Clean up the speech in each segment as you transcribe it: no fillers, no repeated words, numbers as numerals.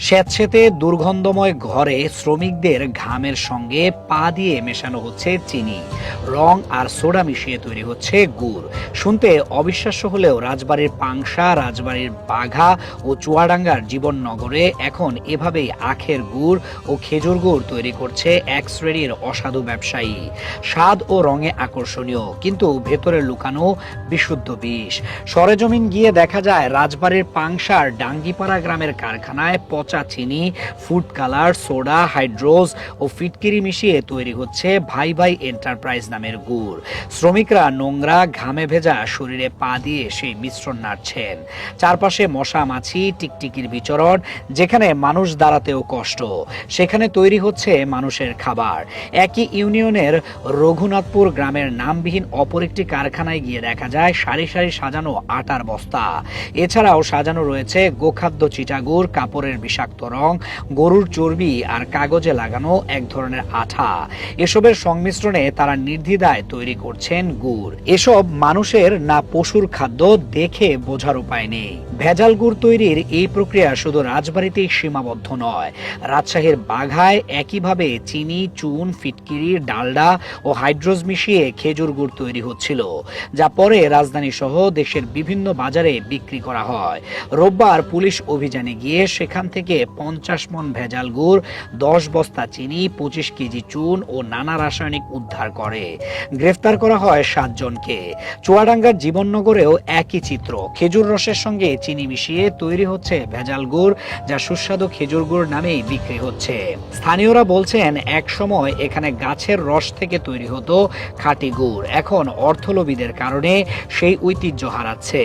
স্যাঁতসেঁতে দুর্গন্ধময় ঘরে শ্রমিকদের ঘামের সঙ্গে পা দিয়ে মেশানো হচ্ছে চিনি, রং আর সোডা মিশিয়ে তৈরি হচ্ছে গুড়। শুনতে অবিশ্বাস্য হলেও রাজবাড়ির পাংশা, রাজবাড়ির বাঘা ও চুয়াডাঙ্গার জীবননগরে এখন এভাবেই আখের গুড় ও খেজুর গুড় তৈরি করছে এক শ্রেণীর অসাধু ব্যবসায়ী। স্বাদ ও রঙে আকর্ষণীয়, কিন্তু ভেতরে লুকানো বিশুদ্ধ বিষ। সরেজমিন গিয়ে দেখা যায় রাজবাড়ির পাংশার ডাঙ্গিপাড়া গ্রামের কারখানায় পচা চিনি, ফুড কালার, সোডা, হাইড্রোজ ও ফিটকিরি মিশিয়ে তৈরি হচ্ছে ভাই ভাই এন্টারপ্রাইজ নামের গুড়। শ্রমিকরা নোংরা ঘামে ভেজা শরীরে পা দিয়ে সেই মিশ্রণ নাড়ছেন। চারপাশে মশা মাছি, টিকটিকির বিচরণ। যেখানে মানুষ দাঁড়াতেও কষ্ট, সেখানে তৈরি হচ্ছে মানুষের খাবার। একই ইউনিয়নের রঘুনাথপুর গ্রামের নামবিহীন অপর একটি কারখানায় গিয়ে দেখা যায় সারি সারি সাজানো আটার বস্তা। এছাড়াও সাজানো রয়েছে গোখাদ্য চিটাগুড়, কাপড়ের বিষাক্ত রং, গরুর চর্বি আর কাগজে লাগানো এক ধরনের আঠা। এসবের সংমিশ্রণে তারা নির্দ্বিধায় তৈরি করছেন গুড়। এসব মানুষের না পশুর খাদ্য, দেখে বোঝার উপায় নেই। ভেজাল গুড় তৈরির এই প্রক্রিয়া শুধু রাজবাড়িতেই সীমাবদ্ধ নয়। রাজশাহীর বাঘায় একইভাবে চিনি, চুন, ফিটকিরি, ডালডা ও হাইড্রোজ মিশিয়ে খেজুর গুড় তৈরি হচ্ছিল, যা পরে রাজধানী সহ দেশের বিভিন্ন বাজারে বিক্রি করা হয়। রোববার পুলিশ অভিযানে গিয়ে সেখান থেকে 50 মণ ভেজাল গুড়, 10 বস্তা চিনি, 25 কেজি চুন ও নানা রাসায়নিক উদ্ধার করে। গ্রেফতার করা হয় 7 জনকে। চুয়াডাঙ্গার জীবননগরেও একই চিত্র। খেজুর রসের সঙ্গে চিনি মিশিয়ে তৈরি হচ্ছে ভেজাল গুড়, যা সুস্বাদু খেজুর গুড় নামেই বিক্রি হচ্ছে। স্থানীয়রা বলছেন, এক সময় এখানে গাছের রস থেকে তৈরি হতো খাঁটি গুড়। এখন অর্থলোভীদের কারণে সেই ঐতিহ্য হারাচ্ছে।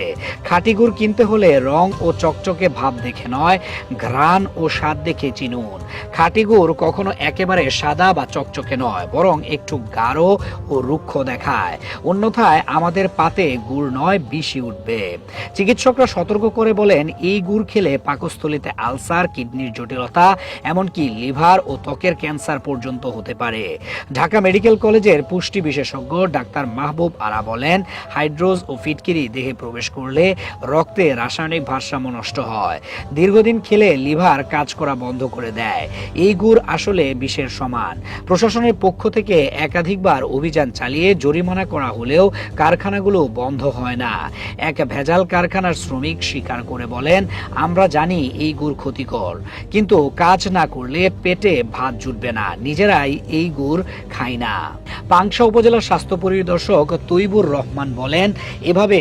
খাঁটি গুড় কিনতে হলে রং ও চকচকে ভাব দেখে নয়, ঘ্রাণ ও স্বাদ দেখে চিনুন। খাঁটি গুড় কখনো একেবারে সাদা বা চকচকে নয়, বরং একটু গাঢ় ও রুক্ষ দেখায়। অন্যথায় আমাদের পাতে গুড় নয়, বিষই উঠবে। চিকিৎসকরা সতর্ক করে বলেন, এই গুড় খেলে পাকস্থলীতে আলসার, কিডনির জটিলতা, এমনকি লিভার ও ত্বকের ক্যান্সার পর্যন্ত হতে পারে। ঢাকা মেডিকেল কলেজের পুষ্টি বিশেষজ্ঞ ডাক্তার মাহবুব আরা বলেন, হাইড্রোজ ও ফিটকিরি দেহে প্রবেশ করলে রক্তে রাসায়নিক ভারসাম্য নষ্ট হয়। দীর্ঘদিন খেলে লিভার কাজ করা বন্ধ করে দেয়। এই গুড় আসলে বিষের সমান। প্রশাসনের পক্ষ থেকে একাধিকবার অভিযান চালিয়ে জরিমানা করা হলেও কারখানাগুলো বন্ধ হয় না। এক ভেজাল কারখানার শ্রমিক স্বীকার করে বলেন, আমরা জানি এই গুড় ক্ষতিকর, কিন্তু কাজ না করলে পেটে ভাত জুটবে না, নিজেরাই এই গুড় খাই না। পাংশা উপজেলা স্বাস্থ্য পরিদর্শক তৈবুর রহমান বলেন, এভাবে